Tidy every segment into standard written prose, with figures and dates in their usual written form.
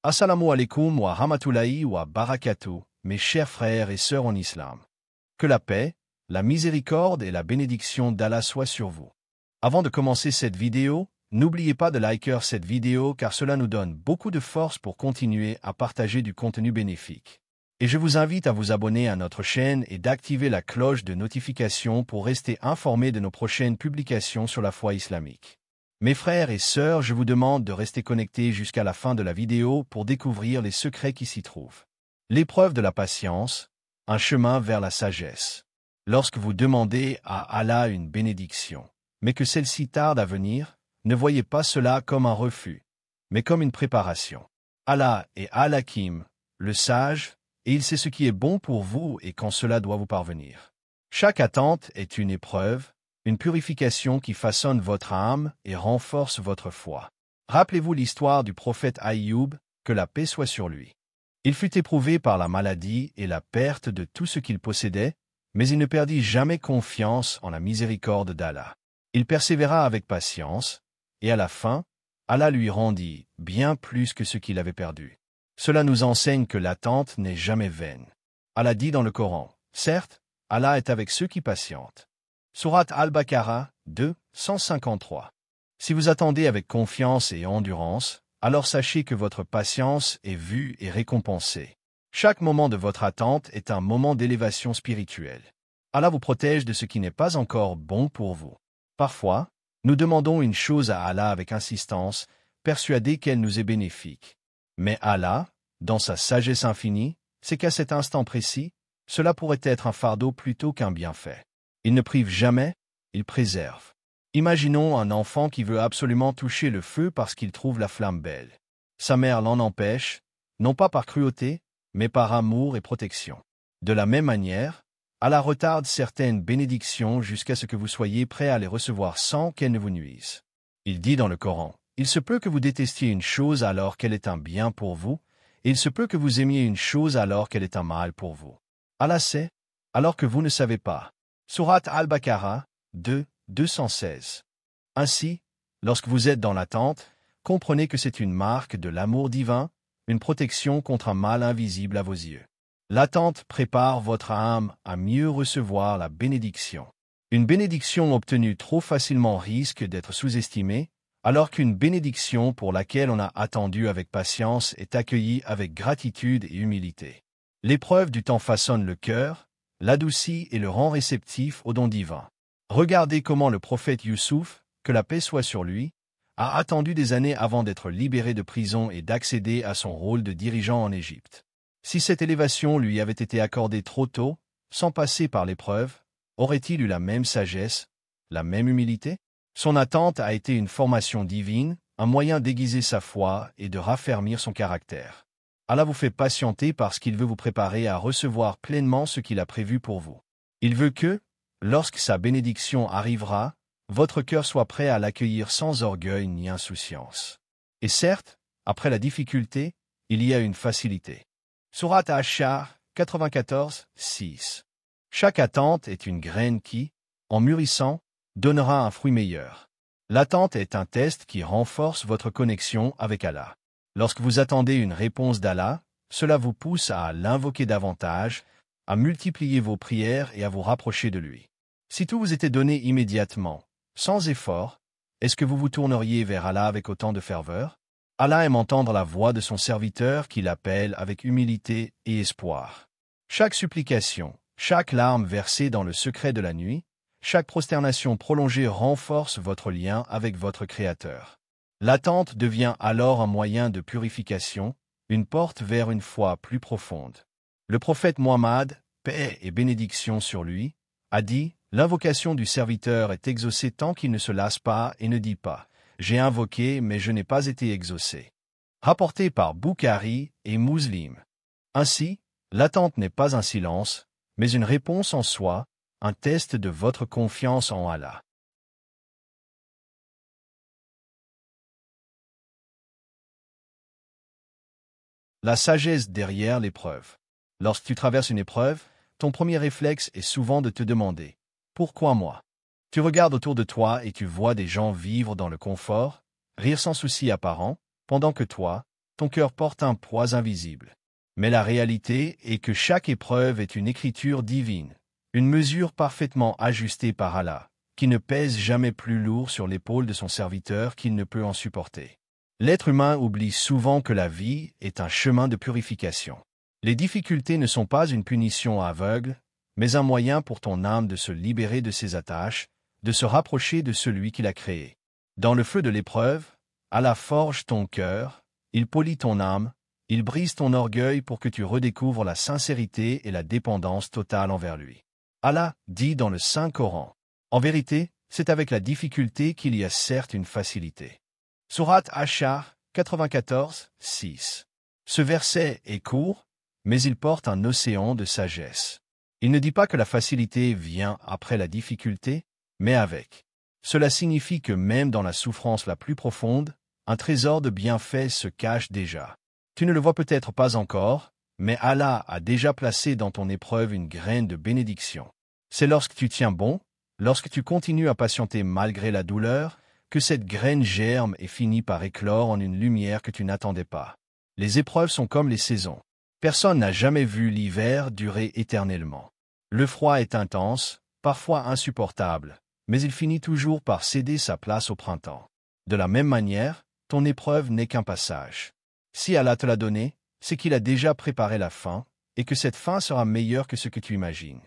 Assalamu alaikum wa rahmatullahi wa barakatuh, mes chers frères et sœurs en islam. Que la paix, la miséricorde et la bénédiction d'Allah soient sur vous. Avant de commencer cette vidéo, n'oubliez pas de liker cette vidéo car cela nous donne beaucoup de force pour continuer à partager du contenu bénéfique. Et je vous invite à vous abonner à notre chaîne et d'activer la cloche de notification pour rester informé de nos prochaines publications sur la foi islamique. Mes frères et sœurs, je vous demande de rester connectés jusqu'à la fin de la vidéo pour découvrir les secrets qui s'y trouvent. L'épreuve de la patience, un chemin vers la sagesse. Lorsque vous demandez à Allah une bénédiction, mais que celle-ci tarde à venir, ne voyez pas cela comme un refus, mais comme une préparation. Allah est Al-Hakim, le sage, et il sait ce qui est bon pour vous et quand cela doit vous parvenir. Chaque attente est une épreuve, une purification qui façonne votre âme et renforce votre foi. Rappelez-vous l'histoire du prophète Aïyoub, que la paix soit sur lui. Il fut éprouvé par la maladie et la perte de tout ce qu'il possédait, mais il ne perdit jamais confiance en la miséricorde d'Allah. Il persévéra avec patience, et à la fin, Allah lui rendit bien plus que ce qu'il avait perdu. Cela nous enseigne que l'attente n'est jamais vaine. Allah dit dans le Coran, « Certes, Allah est avec ceux qui patientent. » Sourate Al-Baqarah 2, 153. Si vous attendez avec confiance et endurance, alors sachez que votre patience est vue et récompensée. Chaque moment de votre attente est un moment d'élévation spirituelle. Allah vous protège de ce qui n'est pas encore bon pour vous. Parfois, nous demandons une chose à Allah avec insistance, persuadés qu'elle nous est bénéfique. Mais Allah, dans sa sagesse infinie, sait qu'à cet instant précis, cela pourrait être un fardeau plutôt qu'un bienfait. Il ne prive jamais, il préserve. Imaginons un enfant qui veut absolument toucher le feu parce qu'il trouve la flamme belle. Sa mère l'en empêche, non pas par cruauté, mais par amour et protection. De la même manière, Allah retarde certaines bénédictions jusqu'à ce que vous soyez prêt à les recevoir sans qu'elles ne vous nuisent. Il dit dans le Coran, « Il se peut que vous détestiez une chose alors qu'elle est un bien pour vous, et il se peut que vous aimiez une chose alors qu'elle est un mal pour vous. Allah sait, alors que vous ne savez pas. » Sourate Al-Baqarah 2, 216. Ainsi, lorsque vous êtes dans l'attente, comprenez que c'est une marque de l'amour divin, une protection contre un mal invisible à vos yeux. L'attente prépare votre âme à mieux recevoir la bénédiction. Une bénédiction obtenue trop facilement risque d'être sous-estimée, alors qu'une bénédiction pour laquelle on a attendu avec patience est accueillie avec gratitude et humilité. L'épreuve du temps façonne le cœur, l'adoucit et le rend réceptif aux dons divins. Regardez comment le prophète Youssouf, que la paix soit sur lui, a attendu des années avant d'être libéré de prison et d'accéder à son rôle de dirigeant en Égypte. Si cette élévation lui avait été accordée trop tôt, sans passer par l'épreuve, aurait-il eu la même sagesse, la même humilité? Son attente a été une formation divine, un moyen d'aiguiser sa foi et de raffermir son caractère. Allah vous fait patienter parce qu'il veut vous préparer à recevoir pleinement ce qu'il a prévu pour vous. Il veut que, lorsque sa bénédiction arrivera, votre cœur soit prêt à l'accueillir sans orgueil ni insouciance. Et certes, après la difficulté, il y a une facilité. Sourate Ash-Shar 94, 6. Chaque attente est une graine qui, en mûrissant, donnera un fruit meilleur. L'attente est un test qui renforce votre connexion avec Allah. Lorsque vous attendez une réponse d'Allah, cela vous pousse à l'invoquer davantage, à multiplier vos prières et à vous rapprocher de lui. Si tout vous était donné immédiatement, sans effort, est-ce que vous vous tourneriez vers Allah avec autant de ferveur? Allah aime entendre la voix de son serviteur qui l'appelle avec humilité et espoir. Chaque supplication, chaque larme versée dans le secret de la nuit, chaque prosternation prolongée renforce votre lien avec votre Créateur. L'attente devient alors un moyen de purification, une porte vers une foi plus profonde. Le prophète Muhammad, paix et bénédiction sur lui, a dit « L'invocation du serviteur est exaucée tant qu'il ne se lasse pas et ne dit pas « J'ai invoqué, mais je n'ai pas été exaucé ». Rapporté par Bukhari et Muslim. Ainsi, l'attente n'est pas un silence, mais une réponse en soi, un test de votre confiance en Allah. La sagesse derrière l'épreuve. Lorsque tu traverses une épreuve, ton premier réflexe est souvent de te demander « Pourquoi moi ?» Tu regardes autour de toi et tu vois des gens vivre dans le confort, rire sans souci apparent, pendant que toi, ton cœur porte un poids invisible. Mais la réalité est que chaque épreuve est une écriture divine, une mesure parfaitement ajustée par Allah, qui ne pèse jamais plus lourd sur l'épaule de son serviteur qu'il ne peut en supporter. L'être humain oublie souvent que la vie est un chemin de purification. Les difficultés ne sont pas une punition aveugle, mais un moyen pour ton âme de se libérer de ses attaches, de se rapprocher de celui qui l'a créé. Dans le feu de l'épreuve, Allah forge ton cœur, il polit ton âme, il brise ton orgueil pour que tu redécouvres la sincérité et la dépendance totale envers lui. Allah dit dans le Saint-Coran, « En vérité, c'est avec la difficulté qu'il y a certes une facilité. » Sourate Ashar 94, 6. Ce verset est court, mais il porte un océan de sagesse. Il ne dit pas que la facilité vient après la difficulté, mais avec. Cela signifie que même dans la souffrance la plus profonde, un trésor de bienfaits se cache déjà. Tu ne le vois peut-être pas encore, mais Allah a déjà placé dans ton épreuve une graine de bénédiction. C'est lorsque tu tiens bon, lorsque tu continues à patienter malgré la douleur, que cette graine germe et finit par éclore en une lumière que tu n'attendais pas. Les épreuves sont comme les saisons. Personne n'a jamais vu l'hiver durer éternellement. Le froid est intense, parfois insupportable, mais il finit toujours par céder sa place au printemps. De la même manière, ton épreuve n'est qu'un passage. Si Allah te l'a donné, c'est qu'il a déjà préparé la fin, et que cette fin sera meilleure que ce que tu imagines.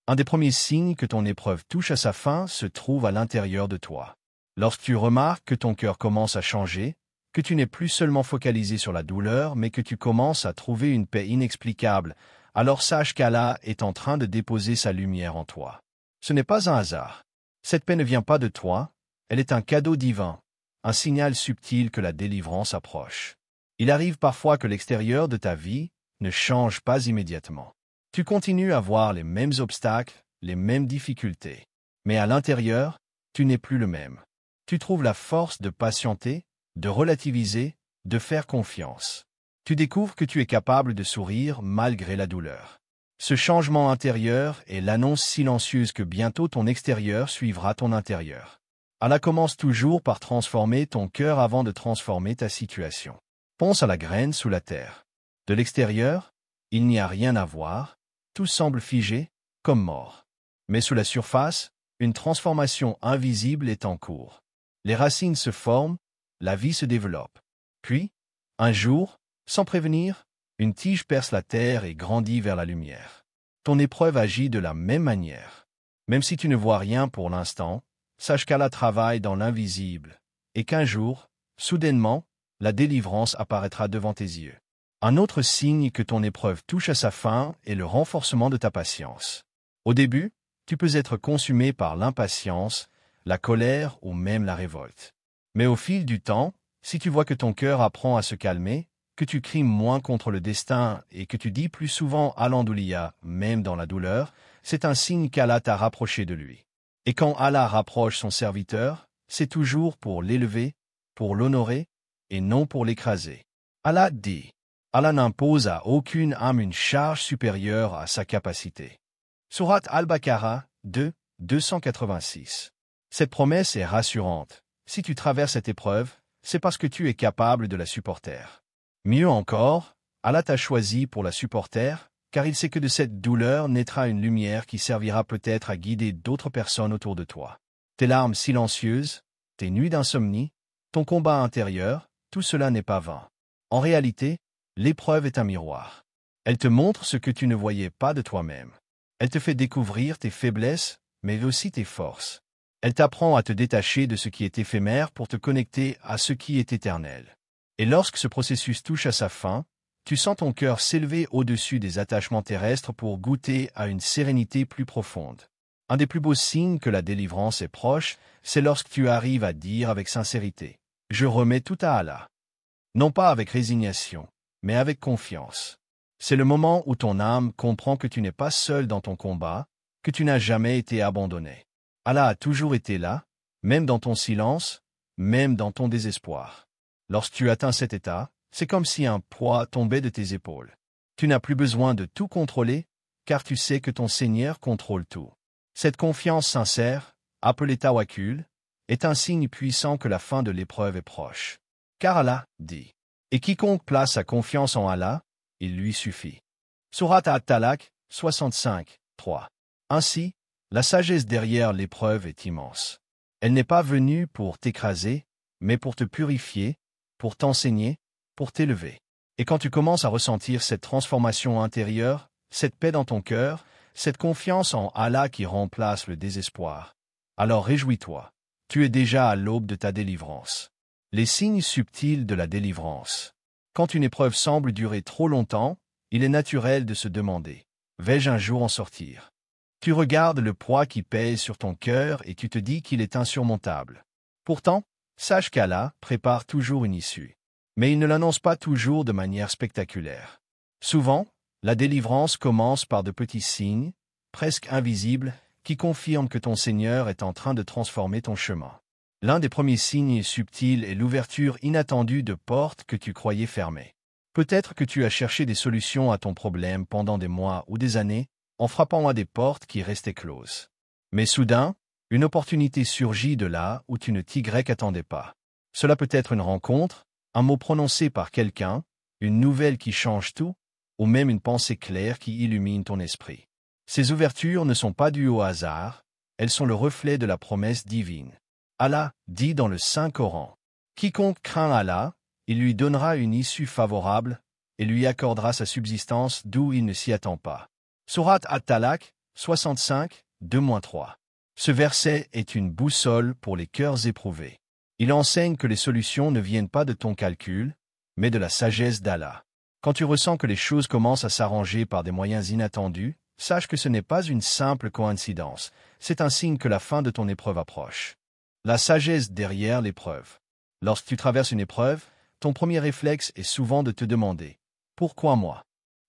Un des premiers signes que ton épreuve touche à sa fin se trouve à l'intérieur de toi. Lorsque tu remarques que ton cœur commence à changer, que tu n'es plus seulement focalisé sur la douleur, mais que tu commences à trouver une paix inexplicable, alors sache qu'Allah est en train de déposer sa lumière en toi. Ce n'est pas un hasard. Cette paix ne vient pas de toi, elle est un cadeau divin, un signal subtil que la délivrance approche. Il arrive parfois que l'extérieur de ta vie ne change pas immédiatement. Tu continues à voir les mêmes obstacles, les mêmes difficultés. Mais à l'intérieur, tu n'es plus le même. Tu trouves la force de patienter, de relativiser, de faire confiance. Tu découvres que tu es capable de sourire malgré la douleur. Ce changement intérieur est l'annonce silencieuse que bientôt ton extérieur suivra ton intérieur. Allah commence toujours par transformer ton cœur avant de transformer ta situation. Pense à la graine sous la terre. De l'extérieur, il n'y a rien à voir, tout semble figé, comme mort. Mais sous la surface, une transformation invisible est en cours. Les racines se forment, la vie se développe. Puis, un jour, sans prévenir, une tige perce la terre et grandit vers la lumière. Ton épreuve agit de la même manière. Même si tu ne vois rien pour l'instant, sache qu'Allah travaille dans l'invisible, et qu'un jour, soudainement, la délivrance apparaîtra devant tes yeux. Un autre signe que ton épreuve touche à sa fin est le renforcement de ta patience. Au début, tu peux être consumé par l'impatience, la colère ou même la révolte. Mais au fil du temps, si tu vois que ton cœur apprend à se calmer, que tu cries moins contre le destin et que tu dis plus souvent Alhamdoulilah, même dans la douleur, c'est un signe qu'Allah t'a rapproché de lui. Et quand Allah rapproche son serviteur, c'est toujours pour l'élever, pour l'honorer, et non pour l'écraser. Allah dit, Allah n'impose à aucune âme une charge supérieure à sa capacité. Sourate Al-Baqarah 2, 286. Cette promesse est rassurante. Si tu traverses cette épreuve, c'est parce que tu es capable de la supporter. Mieux encore, Allah t'a choisi pour la supporter, car il sait que de cette douleur naîtra une lumière qui servira peut-être à guider d'autres personnes autour de toi. Tes larmes silencieuses, tes nuits d'insomnie, ton combat intérieur, tout cela n'est pas vain. En réalité, l'épreuve est un miroir. Elle te montre ce que tu ne voyais pas de toi-même. Elle te fait découvrir tes faiblesses, mais aussi tes forces. Elle t'apprend à te détacher de ce qui est éphémère pour te connecter à ce qui est éternel. Et lorsque ce processus touche à sa fin, tu sens ton cœur s'élever au-dessus des attachements terrestres pour goûter à une sérénité plus profonde. Un des plus beaux signes que la délivrance est proche, c'est lorsque tu arrives à dire avec sincérité « Je remets tout à Allah ». Non pas avec résignation, mais avec confiance. C'est le moment où ton âme comprend que tu n'es pas seul dans ton combat, que tu n'as jamais été abandonné. Allah a toujours été là, même dans ton silence, même dans ton désespoir. Lorsque tu atteins cet état, c'est comme si un poids tombait de tes épaules. Tu n'as plus besoin de tout contrôler, car tu sais que ton Seigneur contrôle tout. Cette confiance sincère, appelée tawakkul, est un signe puissant que la fin de l'épreuve est proche. Car Allah dit, Et quiconque place sa confiance en Allah, il lui suffit. Sourate At-Talaq 65, 3. Ainsi, la sagesse derrière l'épreuve est immense. Elle n'est pas venue pour t'écraser, mais pour te purifier, pour t'enseigner, pour t'élever. Et quand tu commences à ressentir cette transformation intérieure, cette paix dans ton cœur, cette confiance en Allah qui remplace le désespoir, alors réjouis-toi. Tu es déjà à l'aube de ta délivrance. Les signes subtils de la délivrance. Quand une épreuve semble durer trop longtemps, il est naturel de se demander « Vais-je un jour en sortir ?» Tu regardes le poids qui pèse sur ton cœur et tu te dis qu'il est insurmontable. Pourtant, sache qu'Allah prépare toujours une issue. Mais il ne l'annonce pas toujours de manière spectaculaire. Souvent, la délivrance commence par de petits signes, presque invisibles, qui confirment que ton Seigneur est en train de transformer ton chemin. L'un des premiers signes subtils est l'ouverture inattendue de portes que tu croyais fermées. Peut-être que tu as cherché des solutions à ton problème pendant des mois ou des années, en frappant à des portes qui restaient closes. Mais soudain, une opportunité surgit de là où tu ne t'y attendais pas. Cela peut être une rencontre, un mot prononcé par quelqu'un, une nouvelle qui change tout, ou même une pensée claire qui illumine ton esprit. Ces ouvertures ne sont pas dues au hasard, elles sont le reflet de la promesse divine. Allah dit dans le Saint-Coran, « Quiconque craint Allah, il lui donnera une issue favorable et lui accordera sa subsistance d'où il ne s'y attend pas. » Sourate At-Talaq 65, 2-3. Ce verset est une boussole pour les cœurs éprouvés. Il enseigne que les solutions ne viennent pas de ton calcul, mais de la sagesse d'Allah. Quand tu ressens que les choses commencent à s'arranger par des moyens inattendus, sache que ce n'est pas une simple coïncidence, c'est un signe que la fin de ton épreuve approche. La sagesse derrière l'épreuve. Lorsque tu traverses une épreuve, ton premier réflexe est souvent de te demander « Pourquoi moi ?»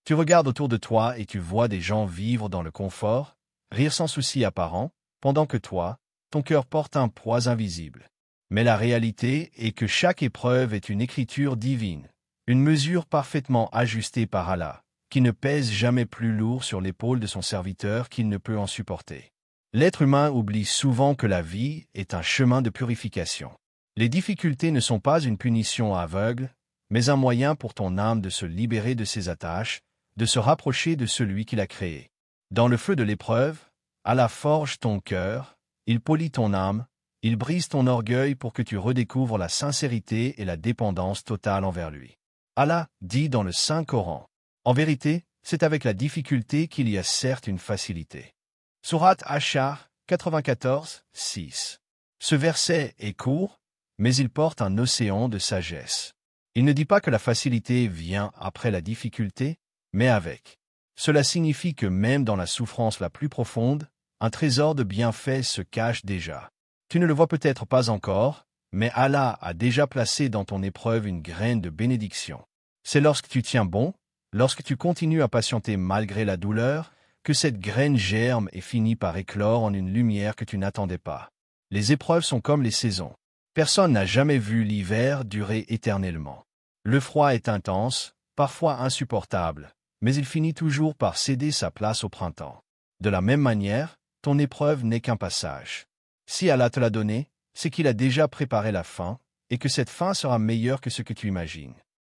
Tu regardes autour de toi et tu vois des gens vivre dans le confort, rire sans souci apparent, pendant que toi, ton cœur porte un poids invisible. Mais la réalité est que chaque épreuve est une écriture divine, une mesure parfaitement ajustée par Allah, qui ne pèse jamais plus lourd sur l'épaule de son serviteur qu'il ne peut en supporter. L'être humain oublie souvent que la vie est un chemin de purification. Les difficultés ne sont pas une punition aveugle, mais un moyen pour ton âme de se libérer de ses attaches, de se rapprocher de celui qui l'a créé. Dans le feu de l'épreuve, Allah forge ton cœur, il polit ton âme, il brise ton orgueil pour que tu redécouvres la sincérité et la dépendance totale envers lui. Allah dit dans le Saint-Coran, « En vérité, c'est avec la difficulté qu'il y a certes une facilité. » Sourate Ash-Shar 94, 6. Ce verset est court, mais il porte un océan de sagesse. Il ne dit pas que la facilité vient après la difficulté, mais avec. Cela signifie que même dans la souffrance la plus profonde, un trésor de bienfaits se cache déjà. Tu ne le vois peut-être pas encore, mais Allah a déjà placé dans ton épreuve une graine de bénédiction. C'est lorsque tu tiens bon, lorsque tu continues à patienter malgré la douleur, que cette graine germe et finit par éclore en une lumière que tu n'attendais pas. Les épreuves sont comme les saisons. Personne n'a jamais vu l'hiver durer éternellement. Le froid est intense, parfois insupportable, mais il finit toujours par céder sa place au printemps. De la même manière, ton épreuve n'est qu'un passage. Si Allah te l'a donné, c'est qu'il a déjà préparé la fin, et que cette fin sera meilleure que ce que tu imagines.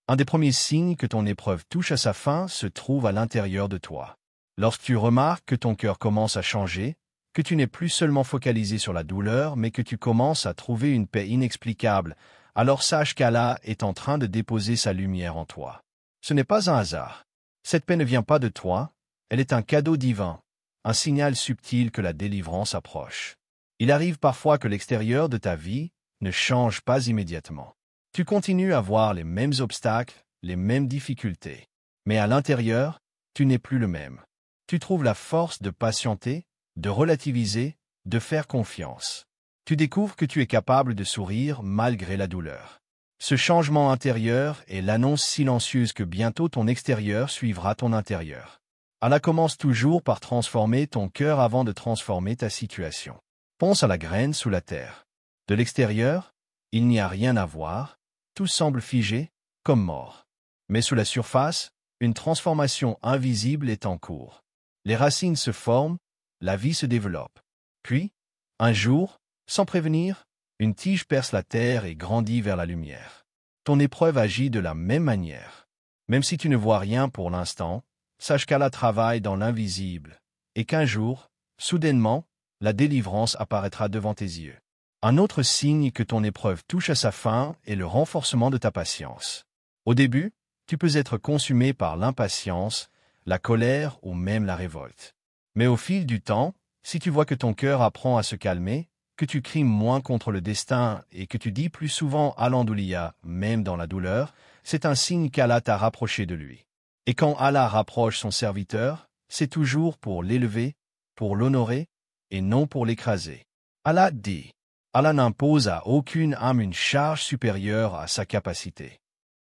Un des premiers signes que ton épreuve touche à sa fin se trouve à l'intérieur de toi. Lorsque tu remarques que ton cœur commence à changer, que tu n'es plus seulement focalisé sur la douleur, mais que tu commences à trouver une paix inexplicable, alors sache qu'Allah est en train de déposer sa lumière en toi. Ce n'est pas un hasard. Cette paix ne vient pas de toi, elle est un cadeau divin, un signal subtil que la délivrance approche. Il arrive parfois que l'extérieur de ta vie ne change pas immédiatement. Tu continues à voir les mêmes obstacles, les mêmes difficultés. Mais à l'intérieur, tu n'es plus le même. Tu trouves la force de patienter, de relativiser, de faire confiance. Tu découvres que tu es capable de sourire malgré la douleur. Ce changement intérieur est l'annonce silencieuse que bientôt ton extérieur suivra ton intérieur. Allah commence toujours par transformer ton cœur avant de transformer ta situation. Pense à la graine sous la terre. De l'extérieur, il n'y a rien à voir, tout semble figé, comme mort. Mais sous la surface, une transformation invisible est en cours. Les racines se forment, la vie se développe. Puis, un jour, sans prévenir, une tige perce la terre et grandit vers la lumière. ton épreuve agit de la même manière. Même si tu ne vois rien pour l'instant, sache qu'Allah travaille dans l'invisible, et qu'un jour, soudainement, la délivrance apparaîtra devant tes yeux. Un autre signe que ton épreuve touche à sa fin est le renforcement de ta patience. Au début, tu peux être consumé par l'impatience, la colère ou même la révolte. Mais au fil du temps, si tu vois que ton cœur apprend à se calmer, que tu cries moins contre le destin et que tu dis plus souvent Alhamdoulilah, même dans la douleur, c'est un signe qu'Allah t'a rapproché de lui. Et quand Allah rapproche son serviteur, c'est toujours pour l'élever, pour l'honorer, et non pour l'écraser. Allah dit, Allah n'impose à aucune âme une charge supérieure à sa capacité.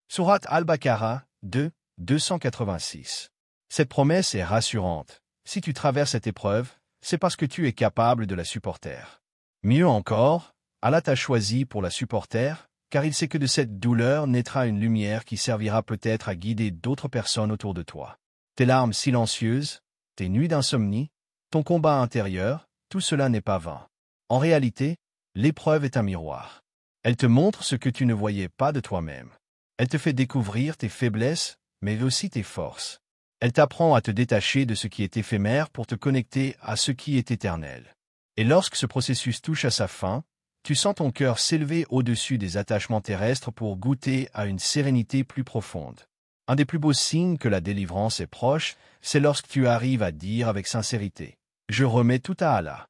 Sourate Al-Baqarah 2, 286. Cette promesse est rassurante. Si tu traverses cette épreuve, c'est parce que tu es capable de la supporter. Mieux encore, Allah t'a choisi pour la supporter, car il sait que de cette douleur naîtra une lumière qui servira peut-être à guider d'autres personnes autour de toi. Tes larmes silencieuses, tes nuits d'insomnie, ton combat intérieur, tout cela n'est pas vain. En réalité, l'épreuve est un miroir. Elle te montre ce que tu ne voyais pas de toi-même. Elle te fait découvrir tes faiblesses, mais aussi tes forces. Elle t'apprend à te détacher de ce qui est éphémère pour te connecter à ce qui est éternel. Et lorsque ce processus touche à sa fin, tu sens ton cœur s'élever au-dessus des attachements terrestres pour goûter à une sérénité plus profonde. Un des plus beaux signes que la délivrance est proche, c'est lorsque tu arrives à dire avec sincérité « Je remets tout à Allah ».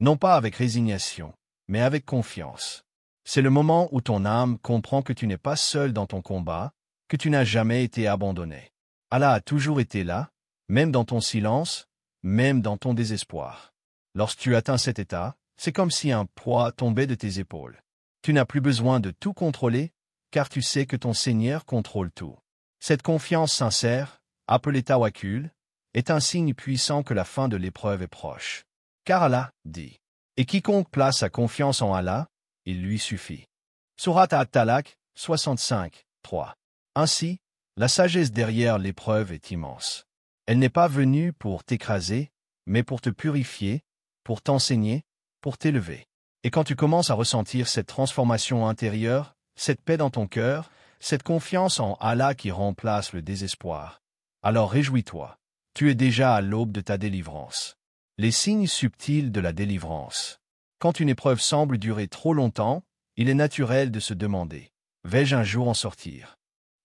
Non pas avec résignation, mais avec confiance. C'est le moment où ton âme comprend que tu n'es pas seul dans ton combat, que tu n'as jamais été abandonné. Allah a toujours été là, même dans ton silence, même dans ton désespoir. Lorsque tu atteins cet état, c'est comme si un poids tombait de tes épaules. Tu n'as plus besoin de tout contrôler, car tu sais que ton Seigneur contrôle tout. Cette confiance sincère, appelée tawakkul, est un signe puissant que la fin de l'épreuve est proche. Car Allah dit, « Et quiconque place sa confiance en Allah, il lui suffit. » Sourate At-Talaq 65, 3. Ainsi, la sagesse derrière l'épreuve est immense. Elle n'est pas venue pour t'écraser, mais pour te purifier, pour t'enseigner, pour t'élever. Et quand tu commences à ressentir cette transformation intérieure, cette paix dans ton cœur, cette confiance en Allah qui remplace le désespoir, alors réjouis-toi. Tu es déjà à l'aube de ta délivrance. Les signes subtils de la délivrance. Quand une épreuve semble durer trop longtemps, il est naturel de se demander « Vais-je un jour en sortir ?»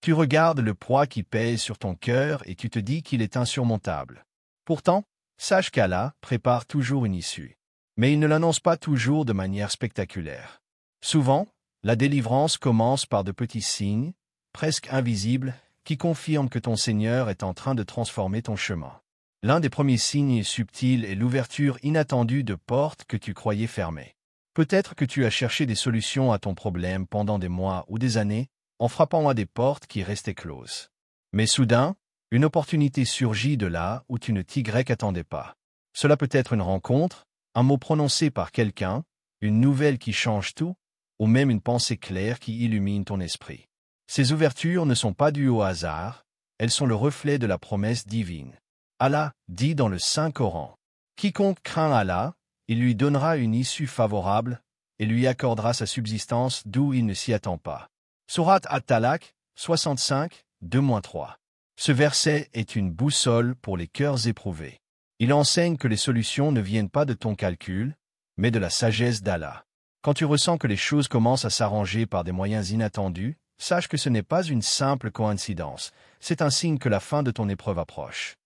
Tu regardes le poids qui pèse sur ton cœur et tu te dis qu'il est insurmontable. Pourtant, sache qu'Allah prépare toujours une issue. Mais il ne l'annonce pas toujours de manière spectaculaire. Souvent, la délivrance commence par de petits signes, presque invisibles, qui confirment que ton Seigneur est en train de transformer ton chemin. L'un des premiers signes subtils est l'ouverture inattendue de portes que tu croyais fermées. Peut-être que tu as cherché des solutions à ton problème pendant des mois ou des années, en frappant à des portes qui restaient closes. Mais soudain, une opportunité surgit de là où tu ne t'y attendais pas. Cela peut être une rencontre, un mot prononcé par quelqu'un, une nouvelle qui change tout, ou même une pensée claire qui illumine ton esprit. Ces ouvertures ne sont pas dues au hasard, elles sont le reflet de la promesse divine. Allah dit dans le Saint-Coran, « Quiconque craint Allah, il lui donnera une issue favorable et lui accordera sa subsistance d'où il ne s'y attend pas. » Sourate At-Talaq 65, 2-3. Ce verset est une boussole pour les cœurs éprouvés. Il enseigne que les solutions ne viennent pas de ton calcul, mais de la sagesse d'Allah. Quand tu ressens que les choses commencent à s'arranger par des moyens inattendus, sache que ce n'est pas une simple coïncidence, c'est un signe que la fin de ton épreuve approche.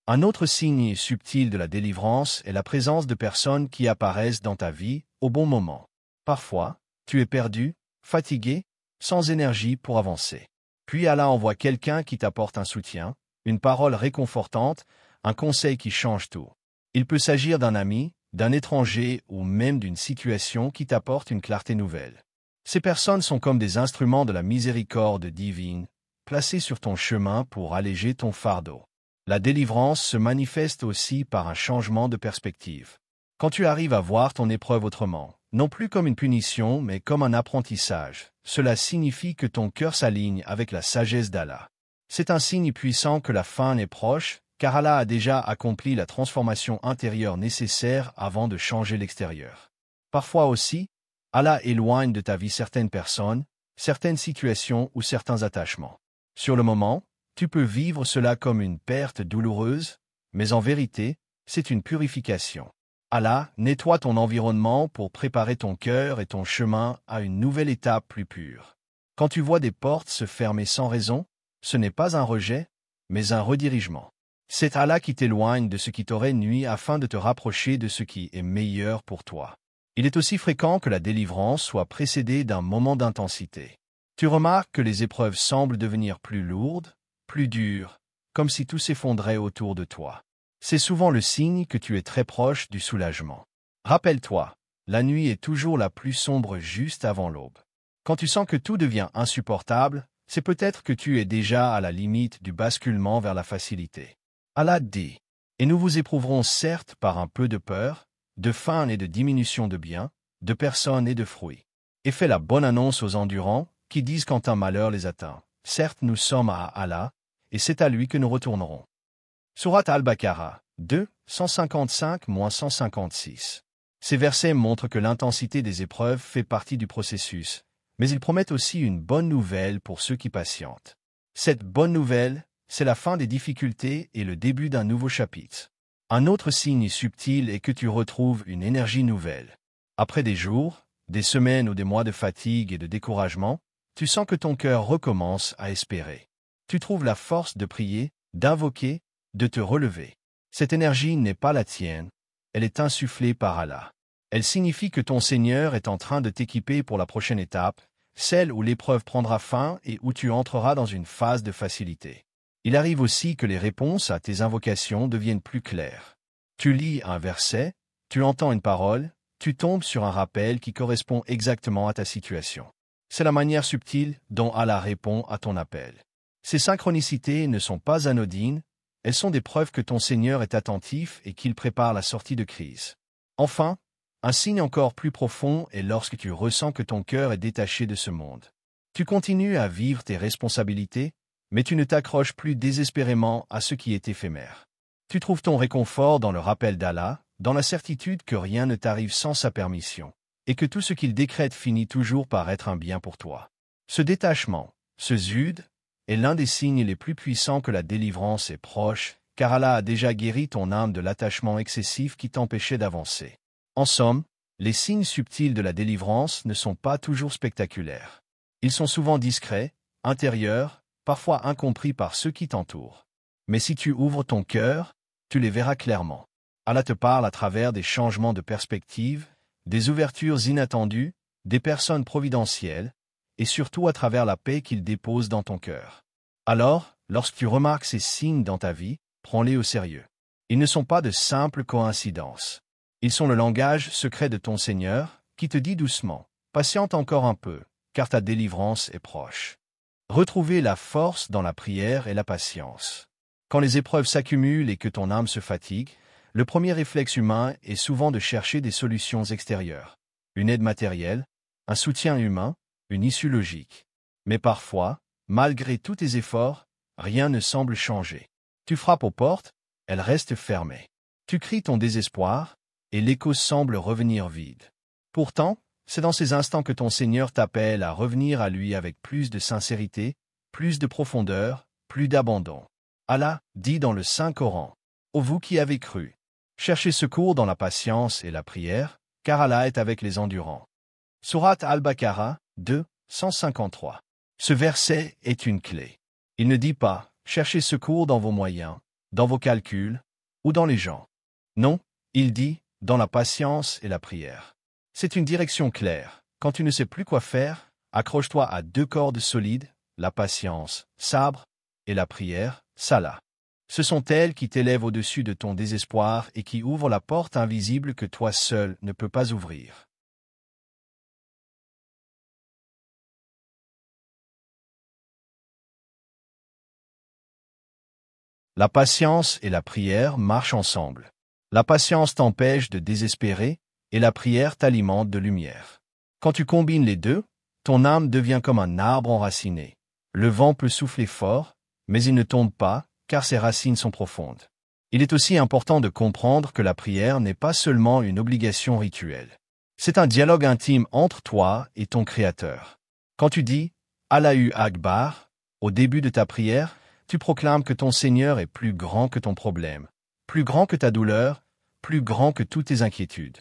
Un autre signe subtil de la délivrance est la présence de personnes qui apparaissent dans ta vie au bon moment. Parfois, tu es perdu, fatigué, sans énergie pour avancer. Puis Allah envoie quelqu'un qui t'apporte un soutien, une parole réconfortante, un conseil qui change tout. Il peut s'agir d'un ami, d'un étranger ou même d'une situation qui t'apporte une clarté nouvelle. Ces personnes sont comme des instruments de la miséricorde divine, placés sur ton chemin pour alléger ton fardeau. La délivrance se manifeste aussi par un changement de perspective. Quand tu arrives à voir ton épreuve autrement, non plus comme une punition, mais comme un apprentissage, cela signifie que ton cœur s'aligne avec la sagesse d'Allah. C'est un signe puissant que la fin est proche, car Allah a déjà accompli la transformation intérieure nécessaire avant de changer l'extérieur. Parfois aussi, Allah éloigne de ta vie certaines personnes, certaines situations ou certains attachements. Sur le moment, tu peux vivre cela comme une perte douloureuse, mais en vérité, c'est une purification. Allah nettoie ton environnement pour préparer ton cœur et ton chemin à une nouvelle étape plus pure. Quand tu vois des portes se fermer sans raison, ce n'est pas un rejet, mais un redirigement. C'est Allah qui t'éloigne de ce qui t'aurait nui afin de te rapprocher de ce qui est meilleur pour toi. Il est aussi fréquent que la délivrance soit précédée d'un moment d'intensité. Tu remarques que les épreuves semblent devenir plus lourdes, plus dures, comme si tout s'effondrait autour de toi. C'est souvent le signe que tu es très proche du soulagement. Rappelle-toi, la nuit est toujours la plus sombre juste avant l'aube. Quand tu sens que tout devient insupportable, c'est peut-être que tu es déjà à la limite du basculement vers la facilité. Allah dit, « Et nous vous éprouverons certes par un peu de peur, de faim et de diminution de biens, de personnes et de fruits. Et fais la bonne annonce aux endurants, qui disent quand un malheur les atteint. Certes nous sommes à Allah, et c'est à lui que nous retournerons. » Sourate Al-Baqarah 2, 155-156. Ces versets montrent que l'intensité des épreuves fait partie du processus, mais ils promettent aussi une bonne nouvelle pour ceux qui patientent. Cette bonne nouvelle, c'est la fin des difficultés et le début d'un nouveau chapitre. Un autre signe subtil est que tu retrouves une énergie nouvelle. Après des jours, des semaines ou des mois de fatigue et de découragement, tu sens que ton cœur recommence à espérer. Tu trouves la force de prier, d'invoquer, de te relever. Cette énergie n'est pas la tienne, elle est insufflée par Allah. Elle signifie que ton Seigneur est en train de t'équiper pour la prochaine étape, celle où l'épreuve prendra fin et où tu entreras dans une phase de facilité. Il arrive aussi que les réponses à tes invocations deviennent plus claires. Tu lis un verset, tu entends une parole, tu tombes sur un rappel qui correspond exactement à ta situation. C'est la manière subtile dont Allah répond à ton appel. Ces synchronicités ne sont pas anodines, elles sont des preuves que ton Seigneur est attentif et qu'il prépare la sortie de crise. Enfin, un signe encore plus profond est lorsque tu ressens que ton cœur est détaché de ce monde. Tu continues à vivre tes responsabilités, mais tu ne t'accroches plus désespérément à ce qui est éphémère. Tu trouves ton réconfort dans le rappel d'Allah, dans la certitude que rien ne t'arrive sans sa permission, et que tout ce qu'il décrète finit toujours par être un bien pour toi. Ce détachement, ce zuhd, est l'un des signes les plus puissants que la délivrance est proche, car Allah a déjà guéri ton âme de l'attachement excessif qui t'empêchait d'avancer. En somme, les signes subtils de la délivrance ne sont pas toujours spectaculaires. Ils sont souvent discrets, intérieurs, parfois incompris par ceux qui t'entourent. Mais si tu ouvres ton cœur, tu les verras clairement. Allah te parle à travers des changements de perspective, des ouvertures inattendues, des personnes providentielles, et surtout à travers la paix qu'il dépose dans ton cœur. Alors, lorsque tu remarques ces signes dans ta vie, prends-les au sérieux. Ils ne sont pas de simples coïncidences. Ils sont le langage secret de ton Seigneur, qui te dit doucement, « Patiente encore un peu, car ta délivrance est proche. » Retrouver la force dans la prière et la patience. Quand les épreuves s'accumulent et que ton âme se fatigue, le premier réflexe humain est souvent de chercher des solutions extérieures. Une aide matérielle, un soutien humain, une issue logique. Mais parfois, malgré tous tes efforts, rien ne semble changer. Tu frappes aux portes, elles restent fermées. Tu cries ton désespoir, et l'écho semble revenir vide. Pourtant, c'est dans ces instants que ton Seigneur t'appelle à revenir à lui avec plus de sincérité, plus de profondeur, plus d'abandon. Allah dit dans le Saint-Coran, « Ô vous qui avez cru, cherchez secours dans la patience et la prière, car Allah est avec les endurants. » Sourate Al-Baqarah 2, 153. Ce verset est une clé. Il ne dit pas « cherchez secours dans vos moyens, dans vos calculs ou dans les gens ». Non, il dit « dans la patience et la prière ». C'est une direction claire. Quand tu ne sais plus quoi faire, accroche-toi à deux cordes solides, la patience, sabre, et la prière, salah. Ce sont elles qui t'élèvent au-dessus de ton désespoir et qui ouvrent la porte invisible que toi seul ne peux pas ouvrir. La patience et la prière marchent ensemble. La patience t'empêche de désespérer, et la prière t'alimente de lumière. Quand tu combines les deux, ton âme devient comme un arbre enraciné. Le vent peut souffler fort, mais il ne tombe pas, car ses racines sont profondes. Il est aussi important de comprendre que la prière n'est pas seulement une obligation rituelle. C'est un dialogue intime entre toi et ton Créateur. Quand tu dis « Allahu Akbar » au début de ta prière, tu proclames que ton Seigneur est plus grand que ton problème, plus grand que ta douleur, plus grand que toutes tes inquiétudes.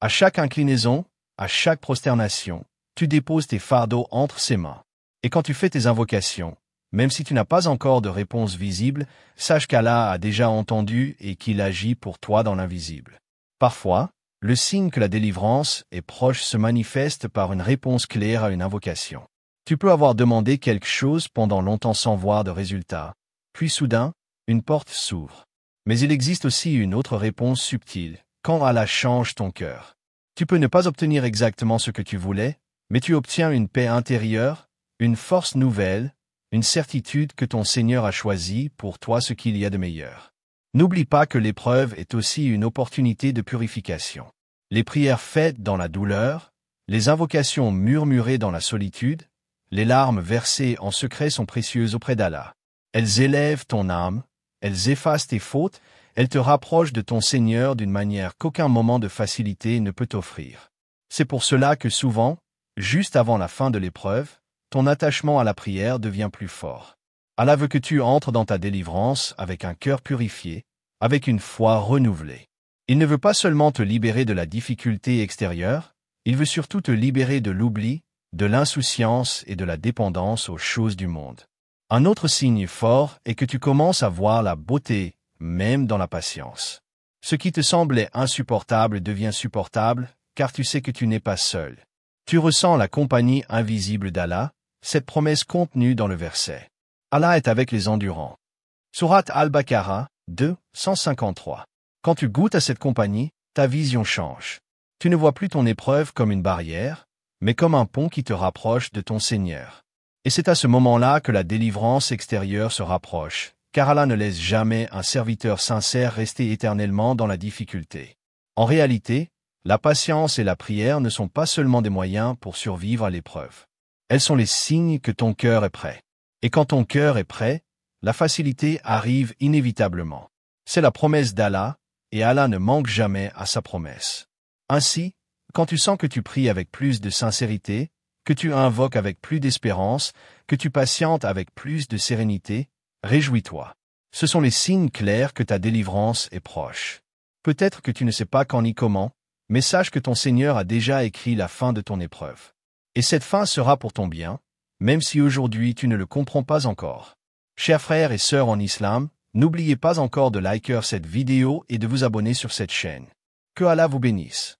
À chaque inclinaison, à chaque prosternation, tu déposes tes fardeaux entre ses mains. Et quand tu fais tes invocations, même si tu n'as pas encore de réponse visible, sache qu'Allah a déjà entendu et qu'il agit pour toi dans l'invisible. Parfois, le signe que la délivrance est proche se manifeste par une réponse claire à une invocation. Tu peux avoir demandé quelque chose pendant longtemps sans voir de résultat, puis soudain, une porte s'ouvre. Mais il existe aussi une autre réponse subtile, quand Allah change ton cœur. Tu peux ne pas obtenir exactement ce que tu voulais, mais tu obtiens une paix intérieure, une force nouvelle, une certitude que ton Seigneur a choisi pour toi ce qu'il y a de meilleur. N'oublie pas que l'épreuve est aussi une opportunité de purification. Les prières faites dans la douleur, les invocations murmurées dans la solitude, les larmes versées en secret sont précieuses auprès d'Allah. Elles élèvent ton âme, elles effacent tes fautes, elles te rapprochent de ton Seigneur d'une manière qu'aucun moment de facilité ne peut t'offrir. C'est pour cela que souvent, juste avant la fin de l'épreuve, ton attachement à la prière devient plus fort. Allah veut que tu entres dans ta délivrance avec un cœur purifié, avec une foi renouvelée. Il ne veut pas seulement te libérer de la difficulté extérieure, il veut surtout te libérer de l'oubli, de l'insouciance et de la dépendance aux choses du monde. Un autre signe fort est que tu commences à voir la beauté, même dans la patience. Ce qui te semblait insupportable devient supportable, car tu sais que tu n'es pas seul. Tu ressens la compagnie invisible d'Allah, cette promesse contenue dans le verset. Allah est avec les endurants. Sourate Al-Baqarah 2, 153. Quand tu goûtes à cette compagnie, ta vision change. Tu ne vois plus ton épreuve comme une barrière, mais comme un pont qui te rapproche de ton Seigneur. Et c'est à ce moment-là que la délivrance extérieure se rapproche, car Allah ne laisse jamais un serviteur sincère rester éternellement dans la difficulté. En réalité, la patience et la prière ne sont pas seulement des moyens pour survivre à l'épreuve. Elles sont les signes que ton cœur est prêt. Et quand ton cœur est prêt, la facilité arrive inévitablement. C'est la promesse d'Allah, et Allah ne manque jamais à sa promesse. Ainsi, quand tu sens que tu pries avec plus de sincérité, que tu invoques avec plus d'espérance, que tu patientes avec plus de sérénité, réjouis-toi. Ce sont les signes clairs que ta délivrance est proche. Peut-être que tu ne sais pas quand ni comment, mais sache que ton Seigneur a déjà écrit la fin de ton épreuve. Et cette fin sera pour ton bien, même si aujourd'hui tu ne le comprends pas encore. Chers frères et sœurs en islam, n'oubliez pas encore de liker cette vidéo et de vous abonner sur cette chaîne. Que Allah vous bénisse.